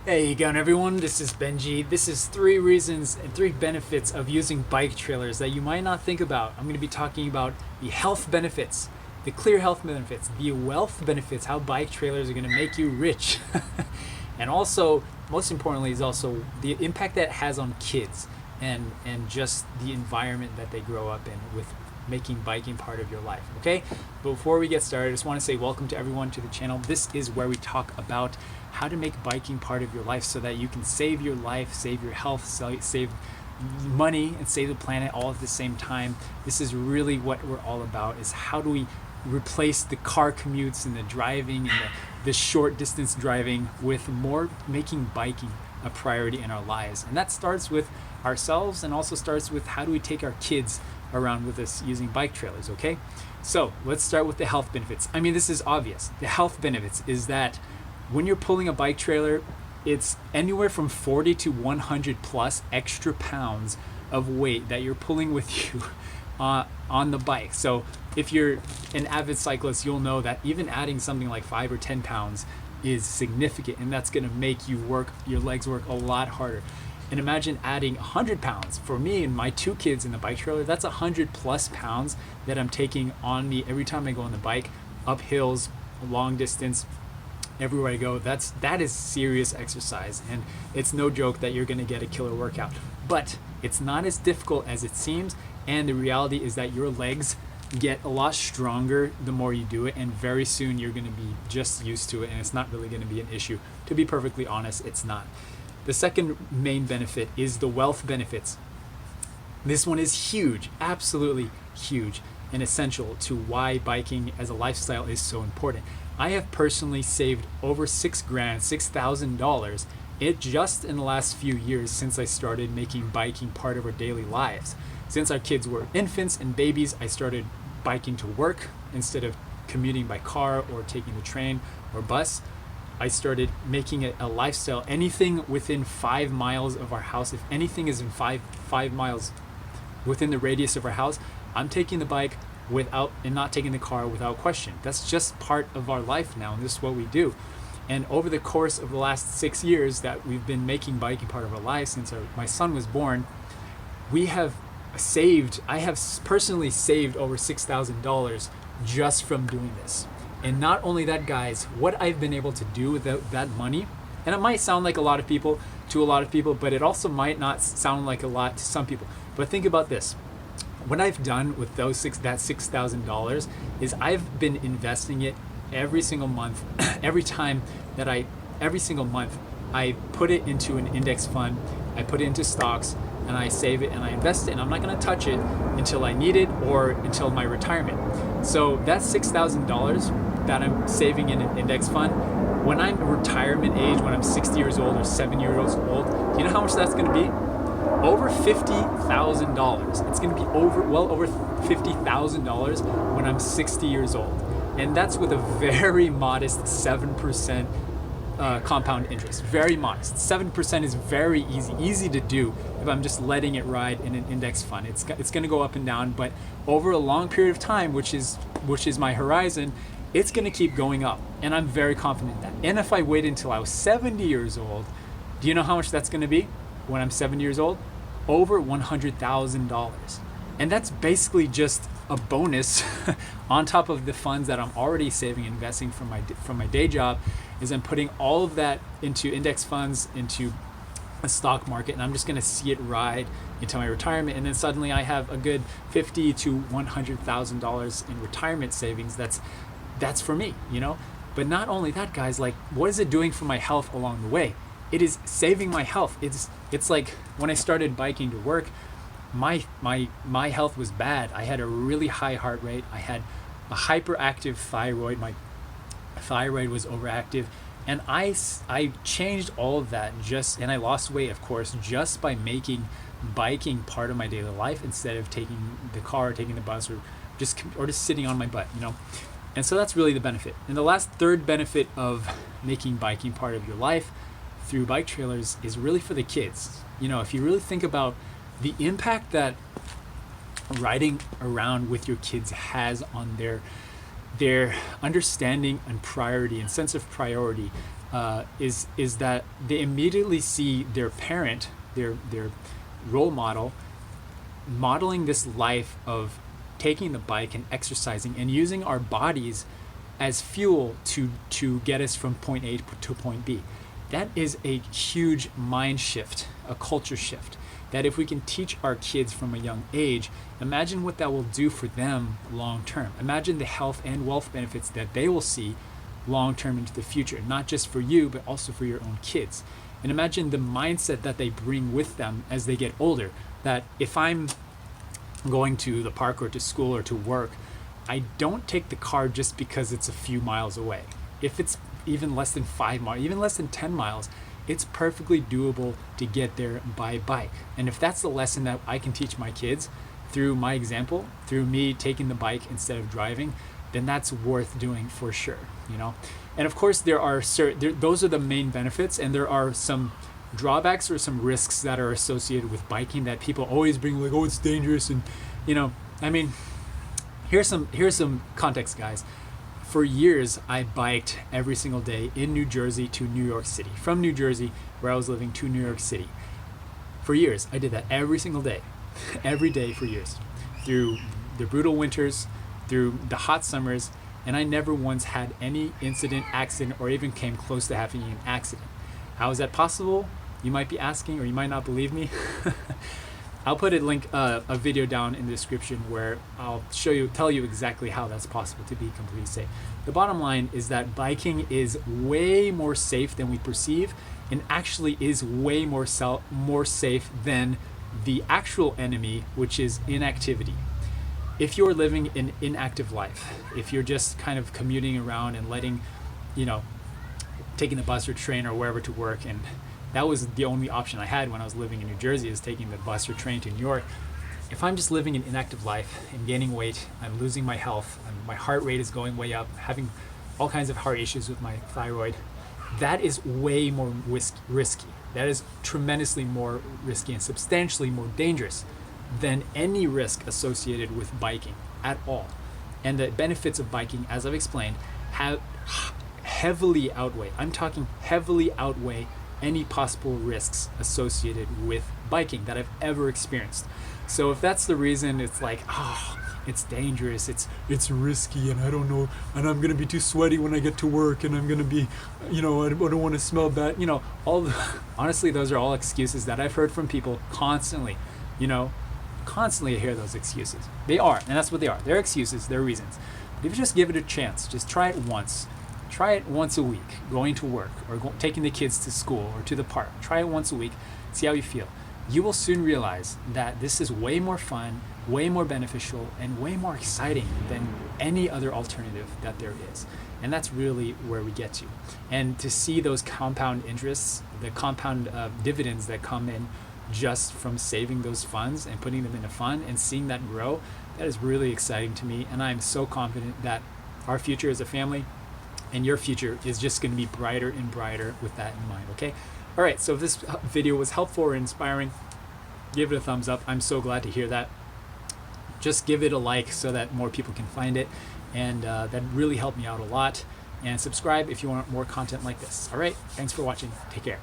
Hey, going everyone, this is Benji. This is 3 reasons and 3 benefits of using bike trailers that you might not think about. I'm going to be talking about the health benefits, the clear health benefits, the wealth benefits, how bike trailers are going to make you rich. And also, most importantly, is also the impact that it has on kids and just the environment that they grow up in with making biking part of your life. Okay, before we get started, I just want to say welcome to everyone to the channel. This is where we talk about how to make biking part of your life so that you can save your life, save your health, save money, and save the planet all at the same time. This is really what we're all about, is how do we replace the car commutes and the driving and the short distance driving with more making biking a priority in our lives. And that starts with ourselves and also starts with how do we take our kids around with us using bike trailers. Okay, so let's start with the health benefits. I mean, this is obvious. The health benefits is that when you're pulling a bike trailer, it's anywhere from 40 to 100 plus extra pounds of weight that you're pulling with you on the bike. So if you're an avid cyclist, you'll know that even adding something like 5 or 10 pounds is significant, and that's going to make your legs work a lot harder. And imagine adding 100 pounds. For me and my 2 kids in the bike trailer, that's 100 plus pounds that I'm taking on me every time I go on the bike, up hills, long distance, everywhere I go. That is serious exercise, and it's no joke that you're going to get a killer workout. But it's not as difficult as it seems, and the reality is that your legs get a lot stronger the more you do it, and very soon you're going to be just used to it, and it's not really going to be an issue. To be perfectly honest, it's not. The second main benefit is the wealth benefits. This one is huge, absolutely huge, and essential to why biking as a lifestyle is so important. I have personally saved over $6,000 it just in the last few years since I started making biking part of our daily lives. Since our kids were infants and babies, I started biking to work instead of commuting by car or taking the train or bus. I started making it a lifestyle. Anything within 5 miles of our house, if anything is in five miles within the radius of our house, I'm taking the bike without and not taking the car without question. That's just part of our life now, and this is what we do. And over the course of the last 6 years that we've been making biking part of our life, since my son was born, I have personally saved over $6,000 just from doing this. And not only that, guys, what I've been able to do with that money, and it might sound like a lot of people to a lot of people, but it also might not sound like a lot to some people. But think about this. What I've done with that $6,000 is I've been investing it every single month. Every single month, I put it into an index fund, I put it into stocks, and I save it and I invest it, and I'm not going to touch it until I need it or until my retirement. So that's $6,000 that I'm saving in an index fund. When I'm retirement age, when I'm 60 years old or 7 years old, do you know how much that's going to be? Over $50,000. It's going to be well over $50,000 when I'm 60 years old. And that's with a very modest 7% compound interest. Very modest. 7% is very easy to do if I'm just letting it ride in an index fund. It's going to go up and down, but over a long period of time, which is my horizon, it's going to keep going up. And I'm very confident in that. And if I wait until I was 70 years old, do you know how much that's going to be when I'm 70 years old? Over $100,000. And that's basically just a bonus on top of the funds that I'm already saving and investing from my day job. Is I'm putting all of that into index funds, into a stock market, and I'm just going to see it ride into my retirement. And then suddenly I have a good $50,000 to $100,000 in retirement savings. That's for me, you know. But not only that, guys, like, what is it doing for my health along the way? It is saving my health. It's like when I started biking to work, my health was bad. I had a really high heart rate. I had a hyperactive thyroid. My thyroid was overactive, and I changed all of that and I lost weight, of course, just by making biking part of my daily life instead of taking the car, taking the bus, or just sitting on my butt, you know. And so that's really the benefit. And the third benefit of making biking part of your life through bike trailers is really for the kids. You know, if you really think about the impact that riding around with your kids has on their understanding and priority and sense of priority is that they immediately see their parent, their role model, modeling this life of taking the bike and exercising and using our bodies as fuel to get us from point A to point B. That is a huge mind shift, a culture shift, that if we can teach our kids from a young age, imagine what that will do for them long term. Imagine the health and wealth benefits that they will see long term into the future, not just for you, but also for your own kids. And imagine the mindset that they bring with them as they get older, that if I'm going to the park or to school or to work, I don't take the car just because it's a few miles away. If it's even less than 5 miles, even less than 10 miles, it's perfectly doable to get there by bike. And if that's the lesson that I can teach my kids through my example, through me taking the bike instead of driving, then that's worth doing for sure, you know? And of course, there are those are the main benefits, and there are some drawbacks or some risks that are associated with biking that people always bring, like, oh, it's dangerous. And, you know, I mean, here's some context, guys. For years, I biked every single day in New Jersey to New York City. From New Jersey, where I was living, to New York City. For years, I did that every single day. Every day for years. Through the brutal winters, through the hot summers, and I never once had any incident, accident, or even came close to having an accident. How is that possible? You might be asking, or you might not believe me. I'll put a video down in the description where I'll tell you exactly how that's possible to be completely safe. The bottom line is that biking is way more safe than we perceive, and actually is way more safe than the actual enemy, which is inactivity. If you're living an inactive life, if you're just kind of commuting around and letting, taking the bus or train or wherever to work, and that was the only option I had when I was living in New Jersey, is taking the bus or train to New York. If I'm just living an inactive life and gaining weight, I'm losing my health, my heart rate is going way up, having all kinds of heart issues with my thyroid, that is way more risky. That is tremendously more risky and substantially more dangerous than any risk associated with biking at all. And the benefits of biking, as I've explained, have heavily outweigh any possible risks associated with biking that I've ever experienced. So if that's the reason, it's like, oh, it's dangerous, it's risky, and I don't know, and I'm gonna be too sweaty when I get to work, and I'm gonna be, I don't want to smell bad, honestly, those are all excuses that I've heard from people constantly. Constantly I hear those excuses. They are, and that's what they are. They're excuses, they're reasons. But if you just give it a chance, just try it once. Try it once a week, going to work, or taking the kids to school or to the park. Try it once a week, see how you feel. You will soon realize that this is way more fun, way more beneficial, and way more exciting than any other alternative that there is. And that's really where we get to. And to see those compound interests, the compound dividends that come in just from saving those funds and putting them into fun and seeing that grow, that is really exciting to me. And I'm so confident that our future as a family and your future is just going to be brighter and brighter with that in mind, okay? All right, so if this video was helpful or inspiring, give it a thumbs up. I'm so glad to hear that. Just give it a like so that more people can find it, and that really helped me out a lot. And subscribe if you want more content like this. All right, thanks for watching. Take care.